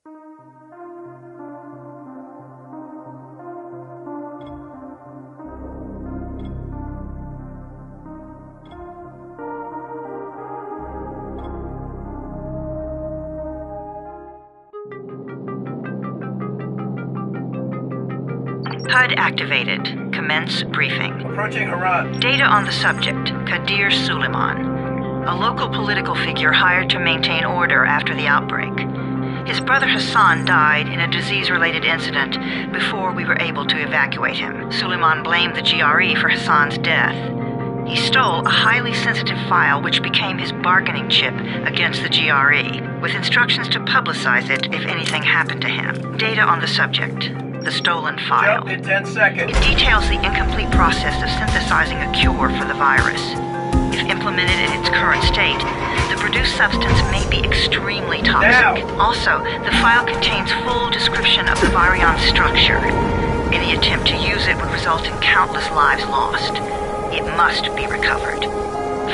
HUD activated. Commence briefing. Approaching Harran. Data on the subject, Kadir Suleiman, a local political figure hired to maintain order after the outbreak. His brother Hassan died in a disease-related incident before we were able to evacuate him. Suleiman blamed the GRE for Hassan's death. He stole a highly sensitive file which became his bargaining chip against the GRE, with instructions to publicize it if anything happened to him. Data on the subject. The stolen file. Jump in 10 seconds. It details the incomplete process of synthesizing a cure for the virus. If implemented in its current state, the produced substance may be extremely toxic. Now. Also, the file contains full description of the virion's structure. Any attempt to use it would result in countless lives lost. It must be recovered.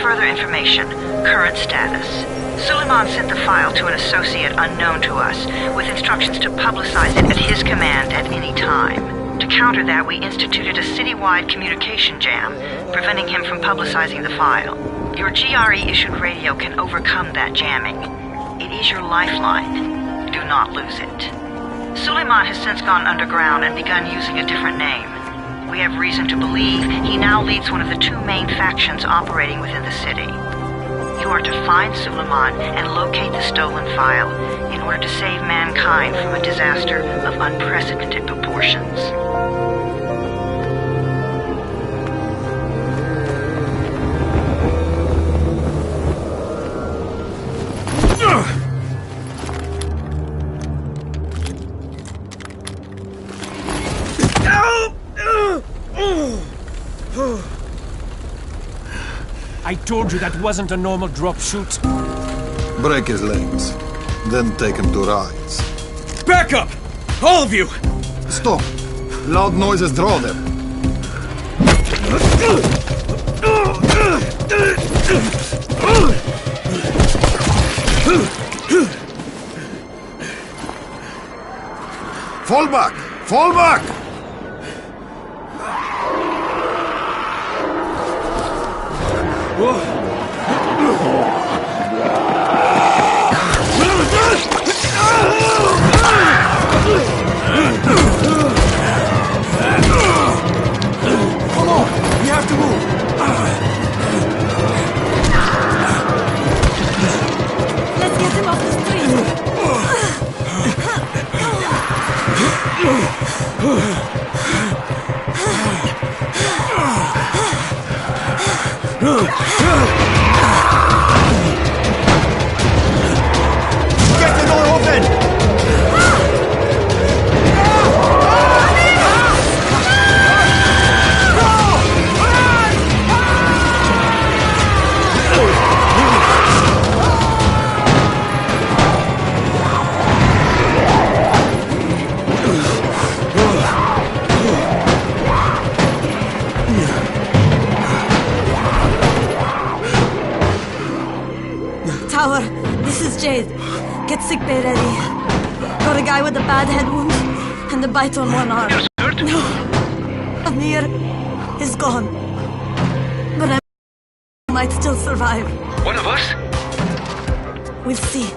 Further information. Current status. Suleiman sent the file to an associate unknown to us, with instructions to publicize it at his command at any time. To counter that, we instituted a citywide communication jam, preventing him from publicizing the file. Your GRE-issued radio can overcome that jamming. It is your lifeline. Do not lose it. Suleiman has since gone underground and begun using a different name. We have reason to believe he now leads one of the two main factions operating within the city. You are to find Suleiman and locate the stolen file in order to save mankind from a disaster of unprecedented proportions. I told you that wasn't a normal drop shoot. Break his legs, then take him to rides. Back up! All of you! Stop! Loud noises draw them. Fall back! Fall back! Come on! We have to move! Let's get him off the street! Get the door open! Tower, this is Jade. Get sickbay ready. Got a guy with a bad head wound and a bite on one arm. No. Amir is gone. But I might still survive. One of us? We'll see.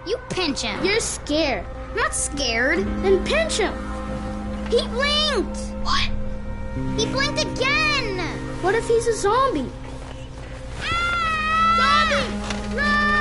You pinch him. You're scared. I'm not scared. Then pinch him. He blinked. What? He blinked again. What if he's a zombie? Ah! Zombie! Run!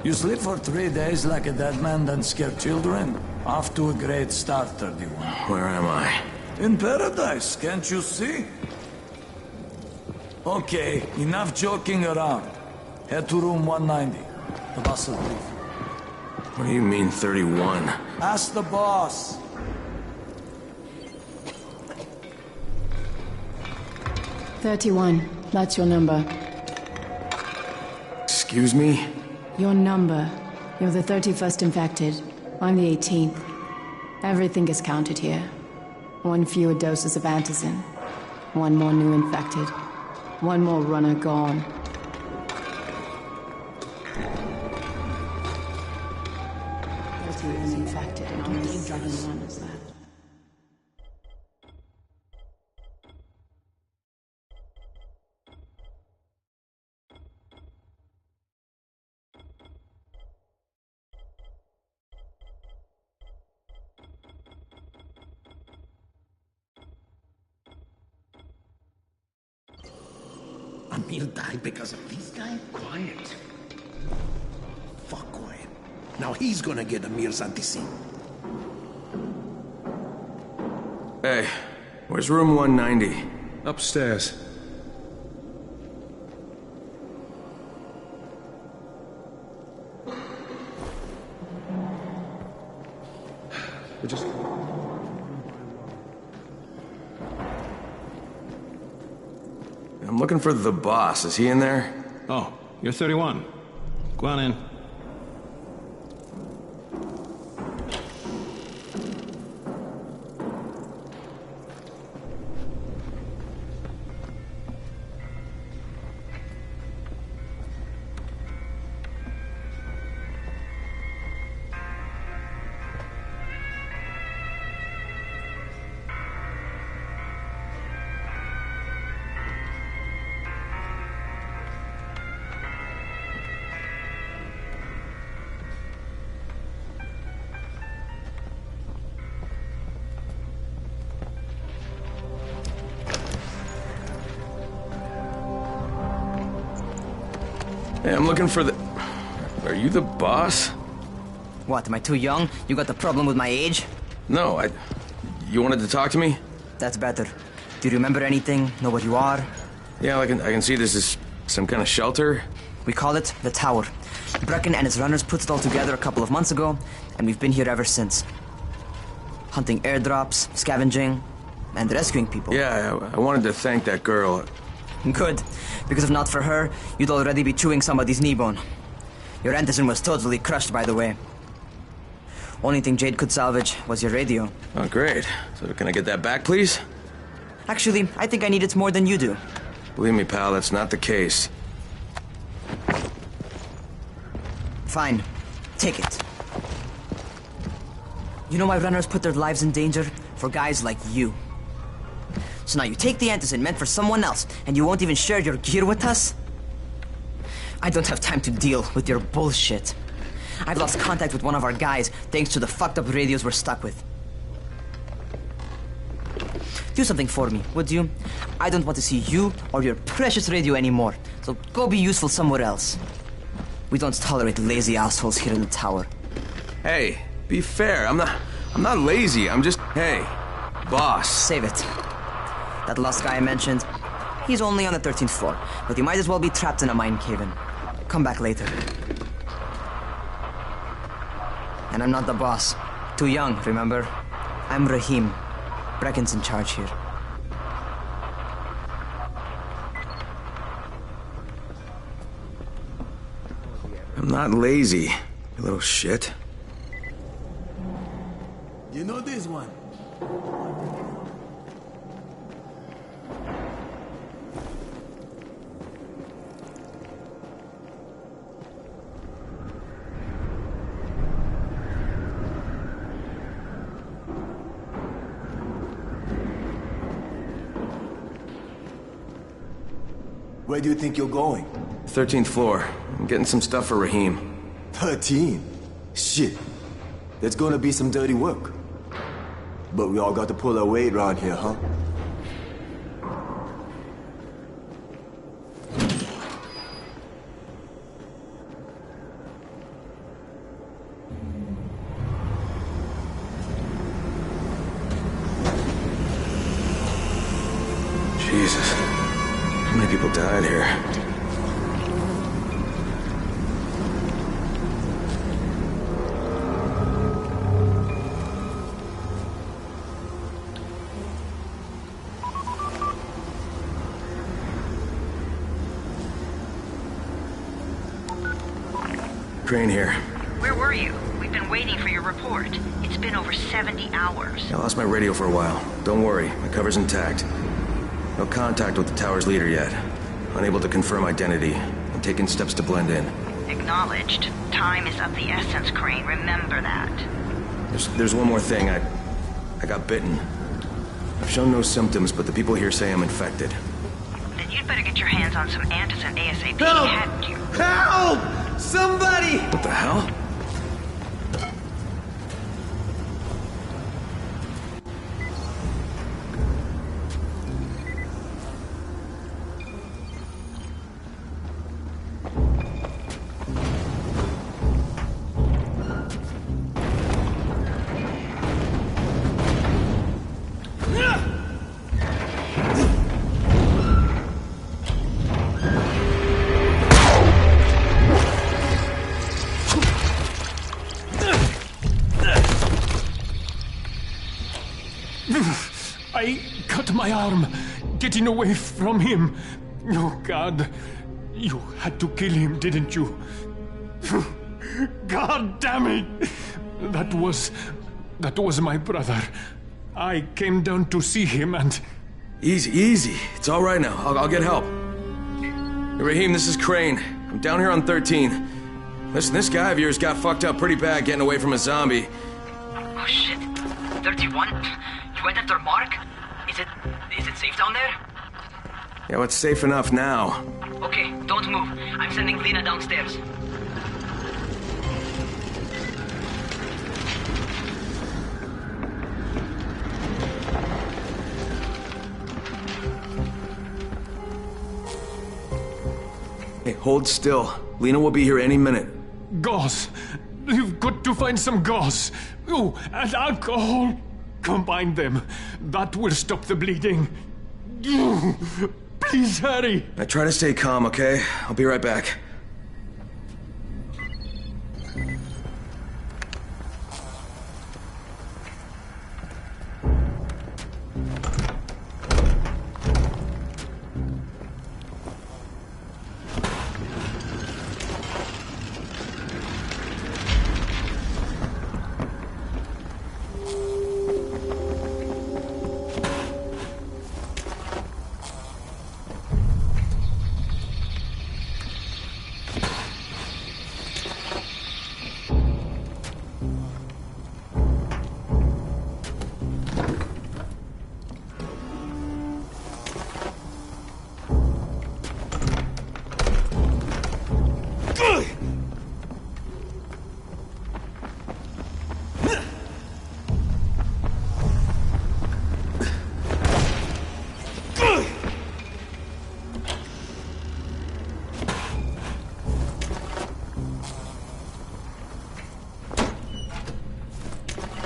You sleep for 3 days like a dead man, then scare children? Off to a great start, 31. Where am I? In paradise, can't you see? Okay, enough joking around. Head to room 190. The boss will brief. What do you mean, 31? Ask the boss. That's your number. Excuse me? Your number. You're the 31st infected. I'm the 18th. Everything is counted here. 1 fewer doses of antizin. 1 more new infected. 1 more runner gone. Infected and only 7 runners left. Amir died because of this guy? Quiet. Fuck quiet. Now he's gonna get Amir's anti-scene. Hey, where's room 190? Upstairs. We're just... I'm looking for the boss. Is he in there? Oh, you're 31. Go on in. Hey, I'm looking for the... Are you the boss? What, am I too young? You got the problem with my age? No, You wanted to talk to me? That's better. Do you remember anything? Know what you are? Yeah, I can see this is some kind of shelter. We call it the Tower. Brecken and his runners put it all together a couple of months ago, and we've been here ever since. Hunting airdrops, scavenging, and rescuing people. Yeah, I wanted to thank that girl. Good, because if not for her, you'd already be chewing somebody's knee bone. Your antizin was totally crushed, by the way. Only thing Jade could salvage was your radio. Oh, great. So can I get that back, please? Actually, I think I need it more than you do. Believe me, pal, that's not the case. Fine. Take it. You know why runners put their lives in danger? For guys like you. So now you take the antizin meant for someone else, and you won't even share your gear with us? I don't have time to deal with your bullshit. I've lost contact with one of our guys thanks to the fucked up radios we're stuck with. Do something for me, would you? I don't want to see you or your precious radio anymore, so go be useful somewhere else. We don't tolerate lazy assholes here in the tower. Hey, be fair. I'm not lazy. I'm just... Hey, boss. Save it. That last guy I mentioned, he's only on the 13th floor, but he might as well be trapped in a mine cave-in. Come back later. And I'm not the boss. Too young, remember? I'm Rahim. Brecken's in charge here. I'm not lazy, you little shit. You know this one? Where do you think you're going? 13th floor. I'm getting some stuff for Rahim. 13? Shit. There's gonna be some dirty work. But we all got to pull our weight around here, huh? people died here. Crane here. Where were you? We've been waiting for your report. It's been over 70 hours. I lost my radio for a while. Don't worry, my cover's intact. No contact with the tower's leader yet. Unable to confirm identity. I'm taking steps to blend in. Acknowledged. Time is of the essence, Crane. Remember that. There's one more thing. I got bitten. I've shown no symptoms, but the people here say I'm infected. Then you'd better get your hands on some antizin ASAP. Help! Hadn't you? Help! Somebody! What the hell? I cut my arm, getting away from him. Oh, God. You had to kill him, didn't you? God damn it! That was my brother. I came down to see him and... Easy. It's all right now. I'll get help. Hey, Rahim, this is Crane. I'm down here on 13. Listen, this guy of yours got fucked up pretty bad getting away from a zombie. Oh, shit. 31? You went after Mark? Is it safe down there? Yeah, well, it's safe enough now. Okay, don't move. I'm sending Lena downstairs. Hey, hold still. Lena will be here any minute. Gauze. You've got to find some gauze. Oh, and alcohol. Combine them. That will stop the bleeding. Please hurry. I try to stay calm, okay? I'll be right back.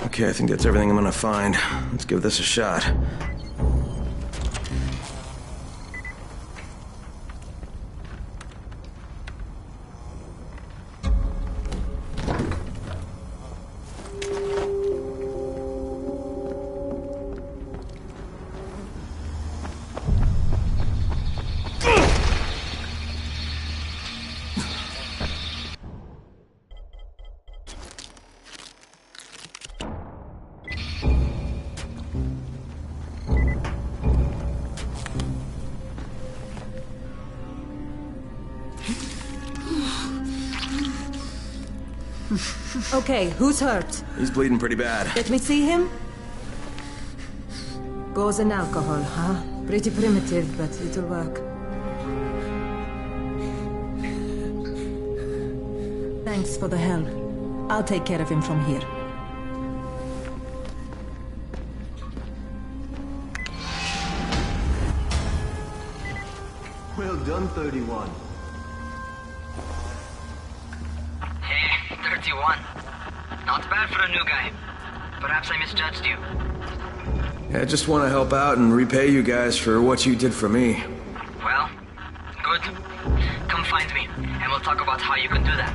Okay, I think that's everything I'm gonna find. Let's give this a shot. Okay, who's hurt? He's bleeding pretty bad. Let me see him. Gauze and alcohol, huh? Pretty primitive, but it'll work. Thanks for the help. I'll take care of him from here. Well done, 31. Hey, 31. Not bad for a new guy. Perhaps I misjudged you. Yeah, I just want to help out and repay you guys for what you did for me. Well, Good. Come find me, and we'll talk about how you can do that.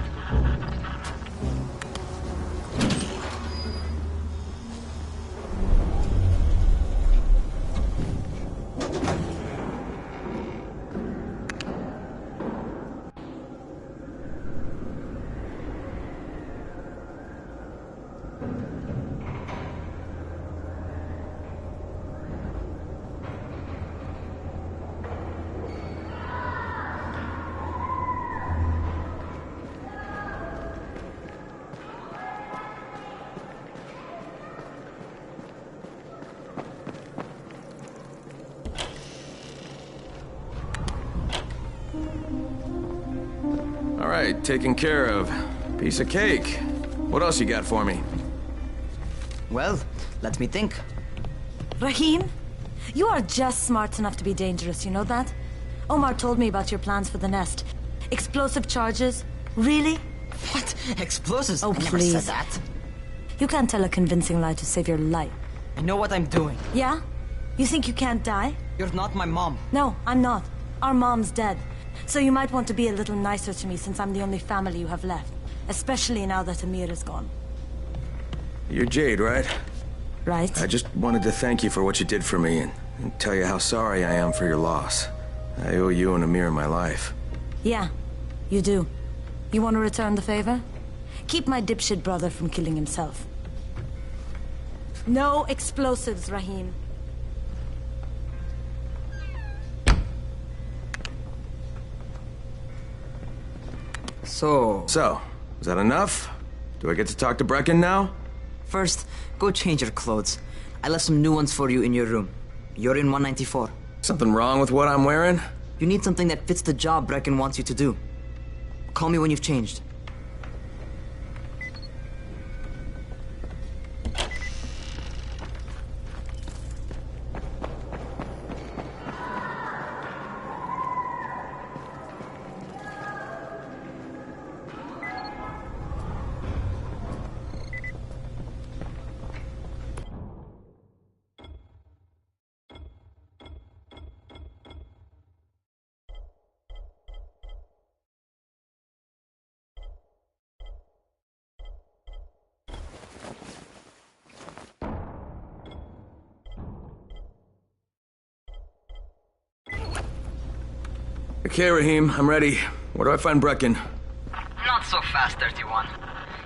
All right, taken care of. Piece of cake. What else you got for me? Well, let me think. Rahim, you are just smart enough to be dangerous, you know that? Omar told me about your plans for the nest. Explosive charges? Really? What? Explosives? Oh, I never please. said that. You can't tell a convincing lie to save your life. I know what I'm doing. Yeah? You think you can't die? You're not my mom. No, I'm not. Our mom's dead. So you might want to be a little nicer to me since I'm the only family you have left. Especially now that Amir is gone. You're Jade, right? Right. I just wanted to thank you for what you did for me and tell you how sorry I am for your loss. I owe you and Amir my life. Yeah, you do. You want to return the favor? Keep my dipshit brother from killing himself. No explosives, Rahim. So, is that enough? Do I get to talk to Brecken now? first, go change your clothes. I left some new ones for you in your room. You're in 194. Something wrong with what I'm wearing? You need something that fits the job Brecken wants you to do. Call me when you've changed. Okay, Rahim, I'm ready. Where do I find Brecken? Not so fast, 31.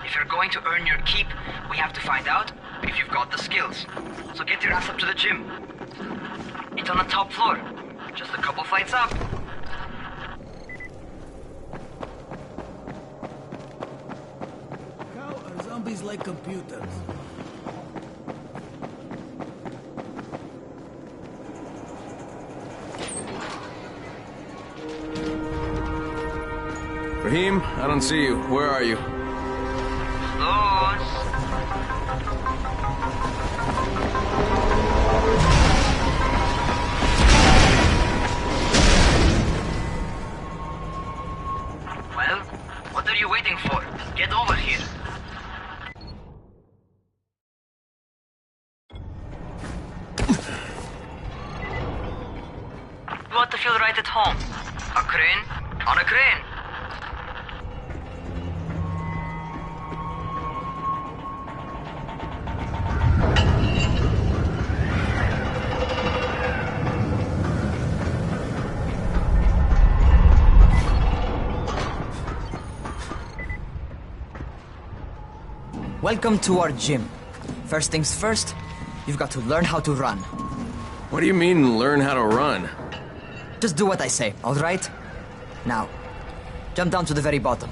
If you're going to earn your keep, we have to find out if you've got the skills. So get your ass up to the gym. It's on the top floor. Just a couple flights up. How are zombies like computers? Rahim, I don't see you. Where are you? Close. Well, what are you waiting for? Get over here. You want to feel right at home. A crane on a crane. Welcome to our gym. First things first, you've got to learn how to run. What do you mean, learn how to run? Just do what I say, all right? Now, jump down to the very bottom.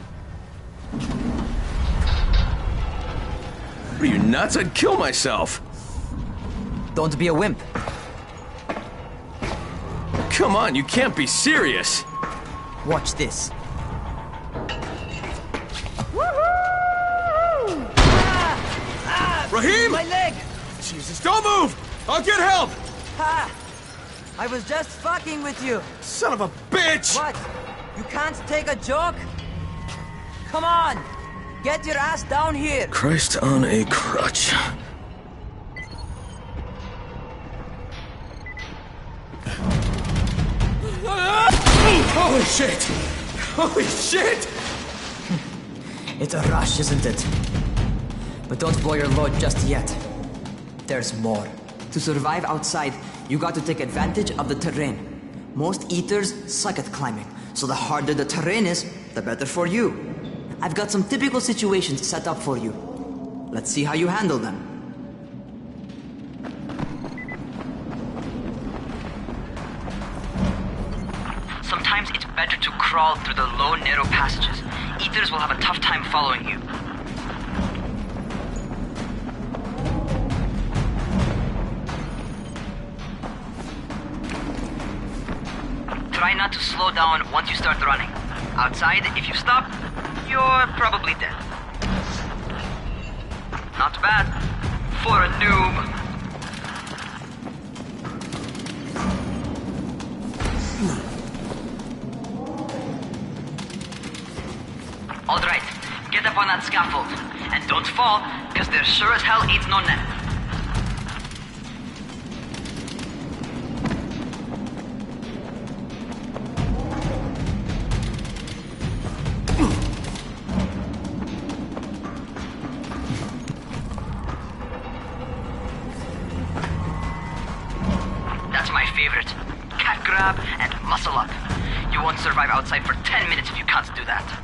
Are you nuts? I'd kill myself. Don't be a wimp. Come on, you can't be serious. Watch this. Rahim! My leg! Jesus, don't move! I'll get help! Ha! I was just fucking with you. Son of a bitch! What? You can't take a joke? Come on! Get your ass down here! Christ on a crutch. Oh! Holy shit! Holy shit! It's a rush, isn't it? But don't blow your load just yet. There's more. To survive outside, you got to take advantage of the terrain. Most eaters suck at climbing, so the harder the terrain is, the better for you. I've got some typical situations set up for you. Let's see how you handle them. Sometimes it's better to crawl through the low, narrow passages. Eaters will have a tough time following you. Try not to slow down once you start running. Outside, if you stop, you're probably dead. Not bad for a noob. All right, get up on that scaffold. And don't fall, because there sure as hell ain't no net. That's my favorite. Cat grab and muscle up. You won't survive outside for 10 minutes if you can't do that.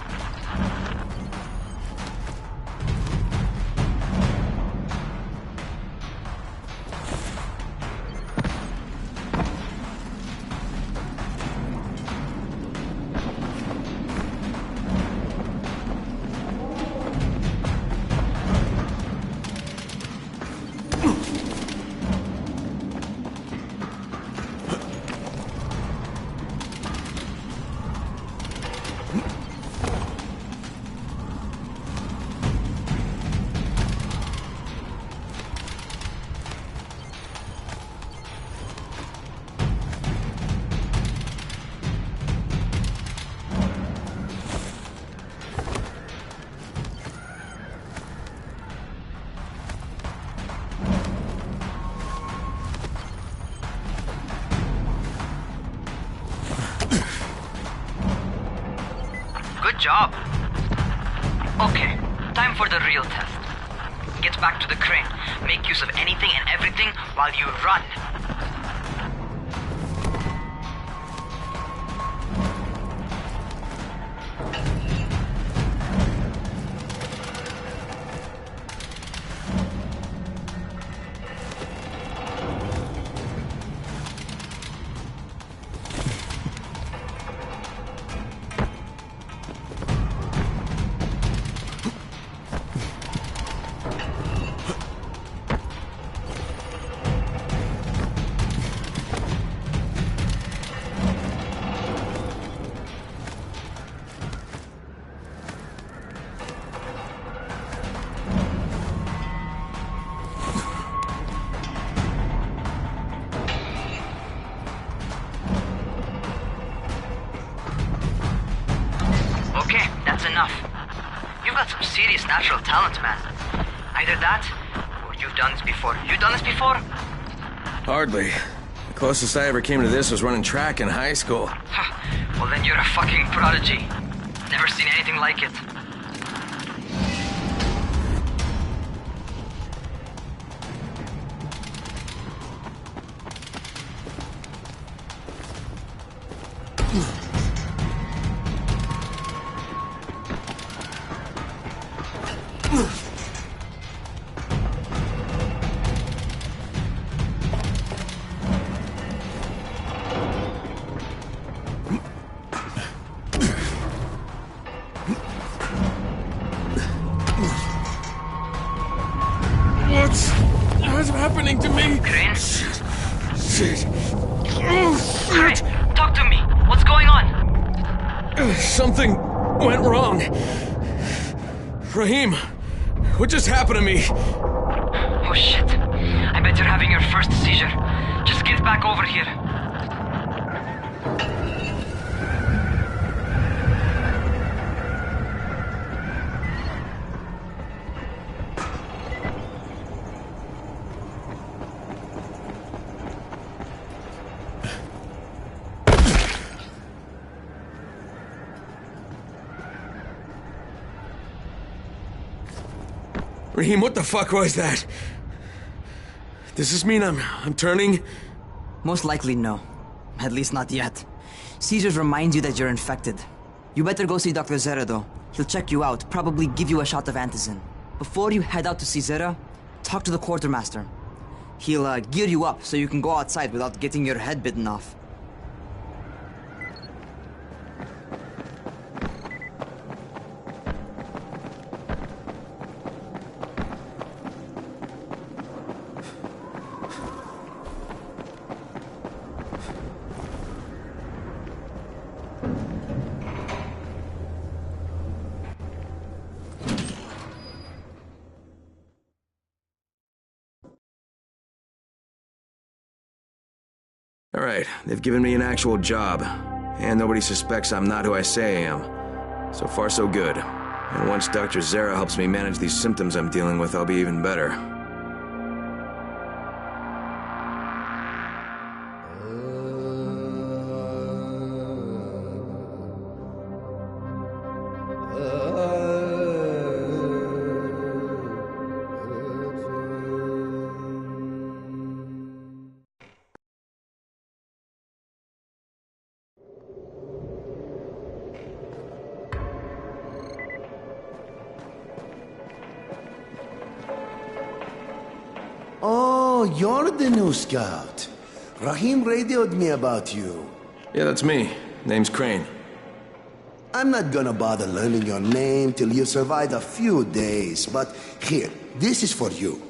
Good job. Okay, time for the real test. Get back to the crane. Make use of anything and everything while you run. Enough. You've got some serious natural talent, man. Either that, or you've done this before. You done this before? Hardly. The closest I ever came to this was running track in high school. Well, then you're a fucking prodigy. Never seen anything like it. What's happening to me? Crane? Shit. Oh, Crane, talk to me. What's going on? Something went wrong. Rahim, what just happened to me? Oh shit. I bet you're having your first seizure. Just get back over here. Raheem, what the fuck was that? Does this mean I'm turning? Most likely no. At least not yet. Caesars reminds you that you're infected. You better go see Dr. Zere though. He'll check you out, probably give you a shot of antizin. Before you head out to see Zere, talk to the quartermaster. He'll gear you up so you can go outside without getting your head bitten off. All right, they've given me an actual job, and nobody suspects I'm not who I say I am. So far, so good. And once Dr. Zere helps me manage these symptoms I'm dealing with, I'll be even better. Oh, you're the new scout. Raheem radioed me about you. Yeah, that's me. Name's Crane. I'm not gonna bother learning your name till you survive a few days, but here, this is for you.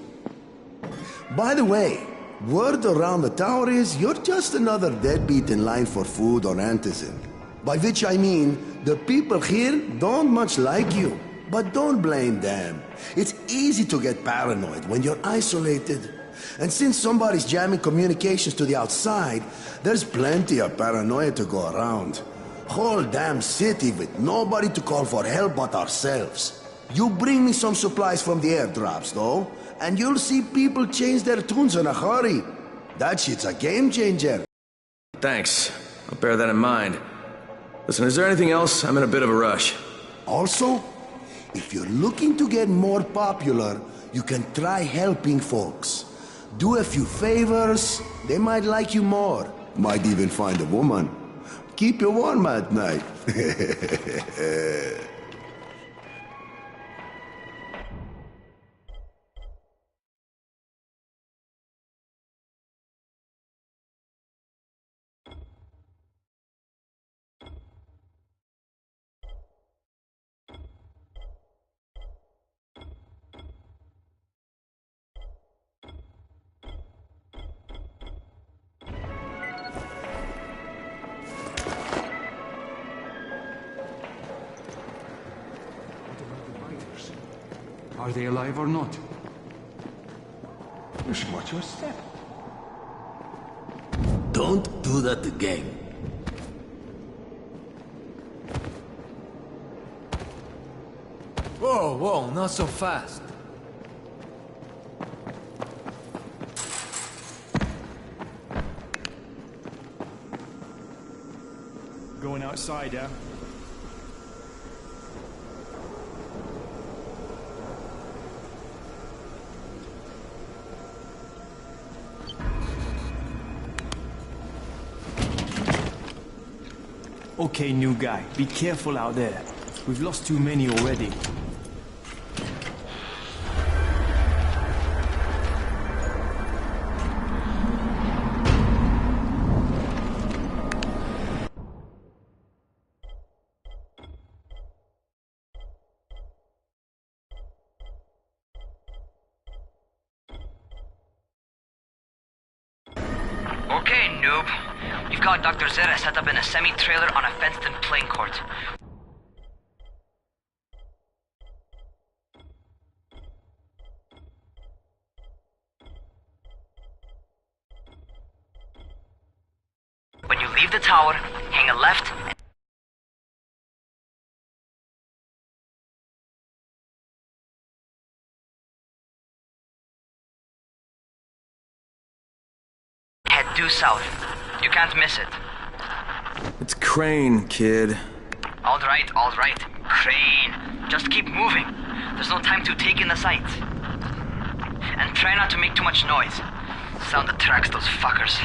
By the way, word around the tower is you're just another deadbeat in line for food or antizin. By which I mean, the people here don't much like you. But don't blame them. It's easy to get paranoid when you're isolated. And since somebody's jamming communications to the outside, there's plenty of paranoia to go around. Whole damn city with nobody to call for help but ourselves. You bring me some supplies from the airdrops, though, and you'll see people change their tunes in a hurry. That shit's a game changer. Thanks. I'll bear that in mind. Listen, is there anything else? I'm in a bit of a rush. Also, if you're looking to get more popular, you can try helping folks. Do a few favors, they might like you more. Might even find a woman. Keep you warm at night. Are they alive or not? You should watch your step. Don't do that again. Whoa, whoa, not so fast. Going outside, yeah? Okay, new guy, be careful out there. We've lost too many already. Okay, noob. You've got Dr. Zere set up in a semi-trailer on a fenced-in playing court. When you leave the tower, hang a left and head due south. You can't miss it. It's Crane, kid. All right, Crane. Just keep moving. There's no time to take in the sights. And try not to make too much noise. Sound attracts those fuckers.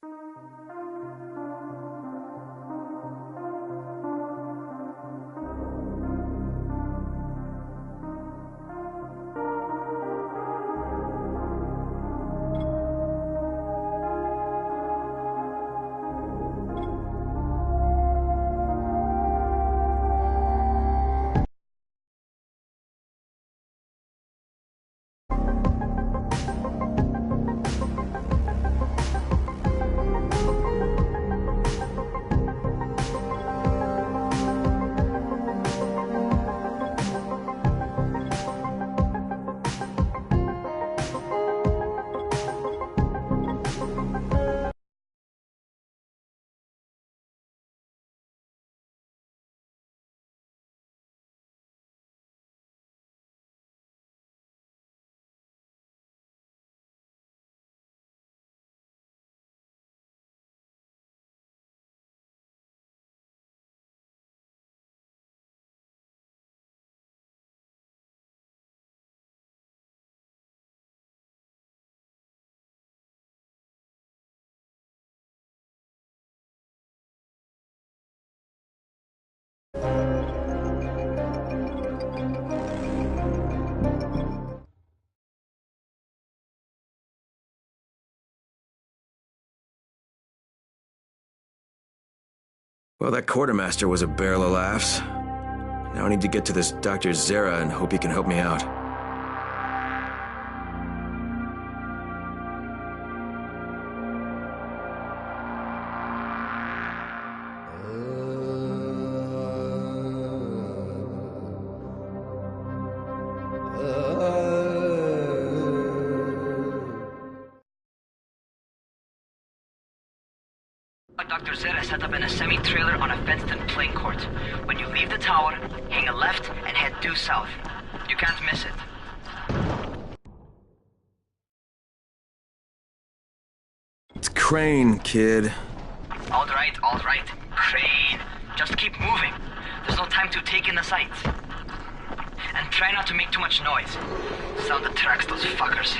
Well, that quartermaster was a barrel of laughs. Now I need to get to this Dr. Zere and hope he can help me out. Dr. Zere set up in a semi-trailer on a fenced-in playing court. When you leave the tower, hang a left and head due south. You can't miss it. It's Crane, kid. All right. Crane. Just keep moving. There's no time to take in the sights. And try not to make too much noise. Sound attracts those fuckers.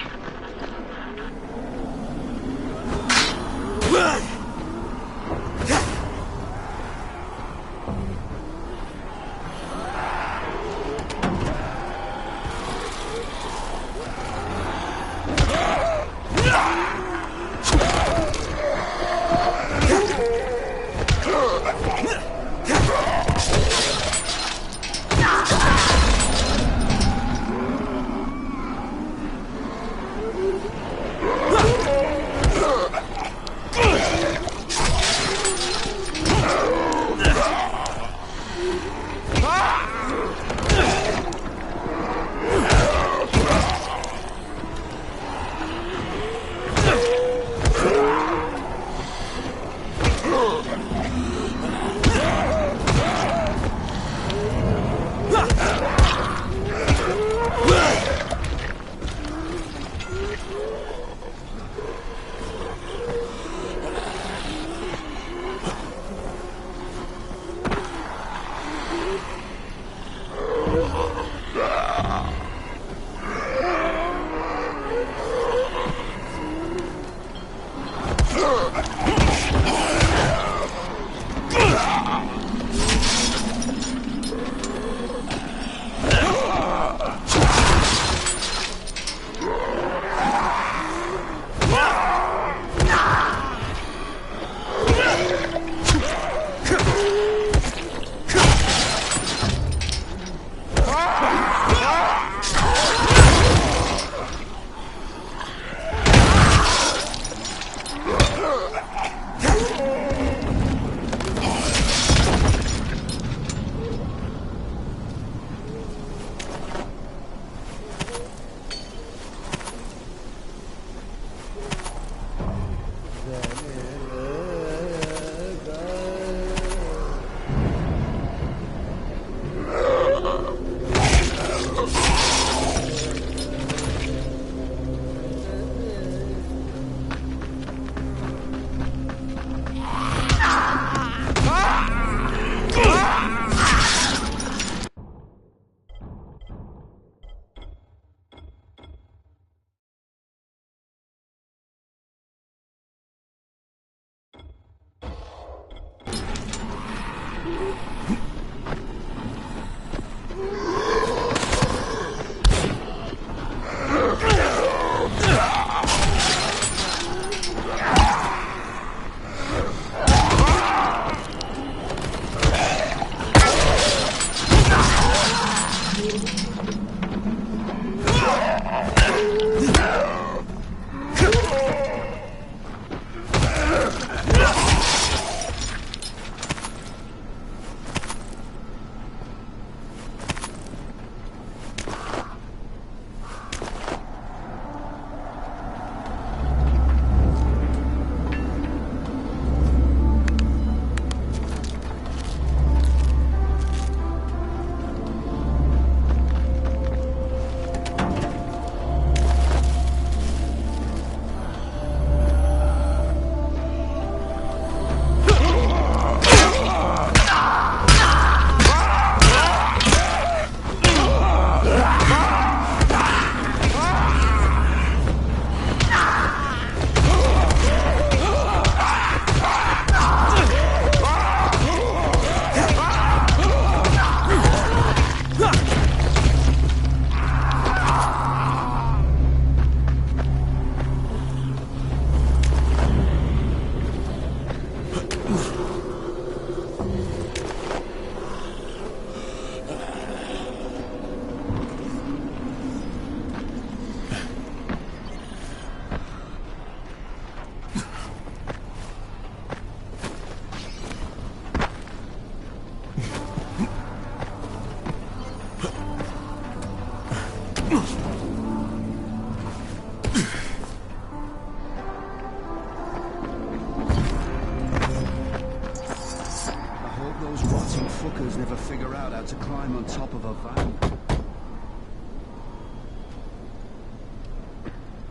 hope those rotting fuckers never figure out how to climb on top of a van.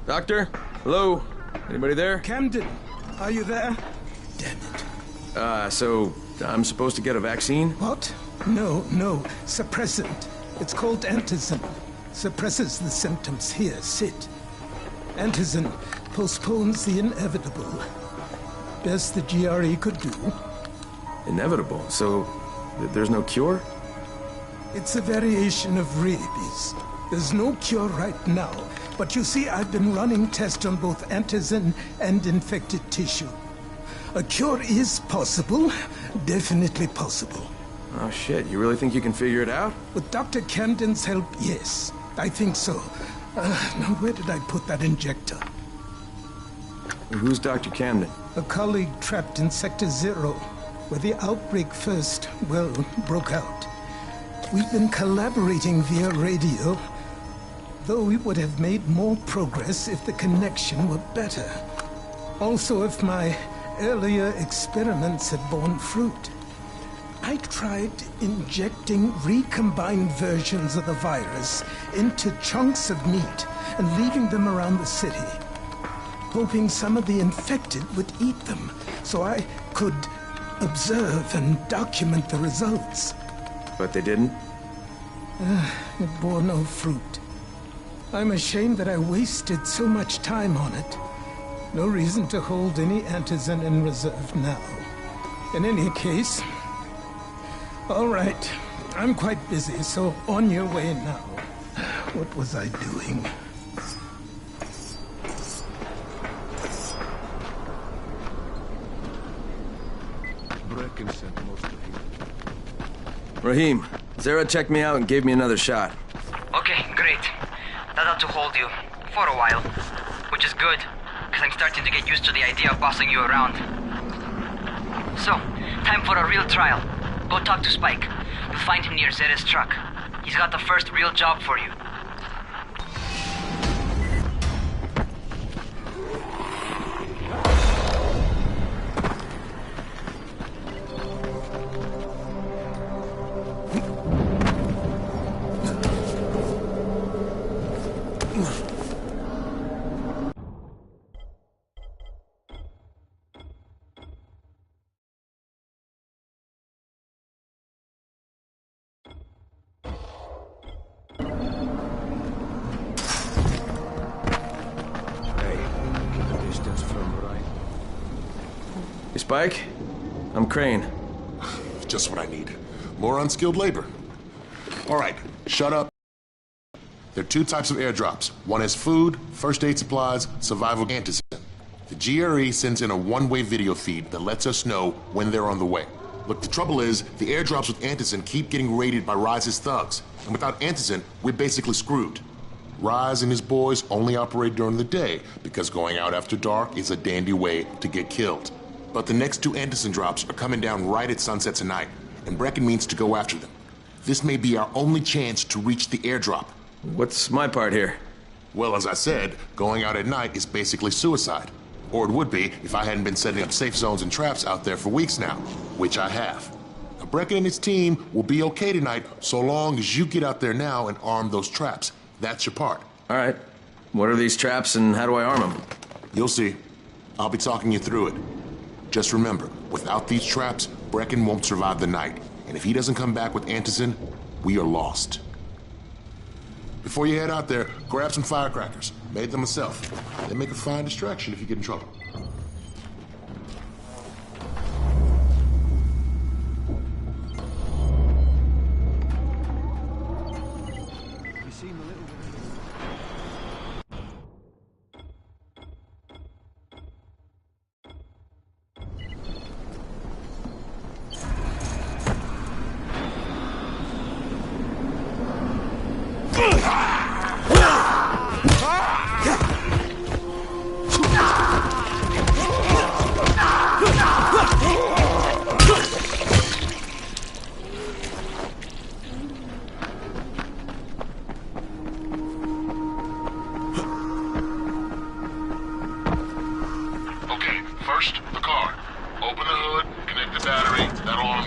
Doctor? Hello? Anybody there? Camden, are you there? So I'm supposed to get a vaccine? What? No, suppressant. It's called Antizin. Suppresses the symptoms. Here, sit. Antizin postpones the inevitable. Best the GRE could do. Inevitable? So there's no cure? It's a variation of rabies. There's no cure right now. But you see, I've been running tests on both Antizin and infected tissue. A cure is possible. Definitely possible. Oh shit, you really think you can figure it out? With Dr. Camden's help, yes. I think so. Now where did I put that injector? Who's Dr. Camden? A colleague trapped in Sector 0, where the outbreak first, well, broke out. We've been collaborating via radio, though we would have made more progress if the connection were better. Also, if my earlier experiments had borne fruit. I tried injecting recombined versions of the virus into chunks of meat and leaving them around the city, hoping some of the infected would eat them so I could observe and document the results. But they didn't? It bore no fruit. I'm ashamed that I wasted so much time on it. No reason to hold any Antizin in reserve now. In any case, all right. I'm quite busy, so on your way now. What was I doing? Brecken sent most of him. Rahim, Zara checked me out and gave me another shot. Okay, great. That ought to hold you. For a while. Which is good, because I'm starting to get used to the idea of bossing you around. So, time for a real trial. Go talk to Spike. You'll find him near Zera's truck. He's got the first real job for you. Spike? I'm Crane. Just what I need. More unskilled labor. All right, shut up. There are two types of airdrops. One is food, first aid supplies, survival Antizin. The GRE sends in a one-way video feed that lets us know when they're on the way. Look, the trouble is, the airdrops with Antizin keep getting raided by Rise's thugs. And without Antizin, we're basically screwed. Rise and his boys only operate during the day because going out after dark is a dandy way to get killed. But the next two Antizin drops are coming down right at sunset tonight, and Brecken means to go after them. This may be our only chance to reach the airdrop. What's my part here? Well, as I said, going out at night is basically suicide. Or it would be if I hadn't been setting up safe zones and traps out there for weeks now, which I have. Now, Brecken and his team will be okay tonight so long as you get out there now and arm those traps. That's your part. All right. What are these traps and how do I arm them? You'll see. I'll be talking you through it. Just remember, without these traps, Brecken won't survive the night. And if he doesn't come back with Antizin, we are lost. Before you head out there, grab some firecrackers. Made them myself. They make a fine distraction if you get in trouble.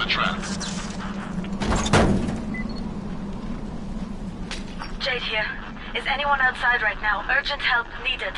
the trap. Jade here. Is anyone outside right now? Urgent help needed.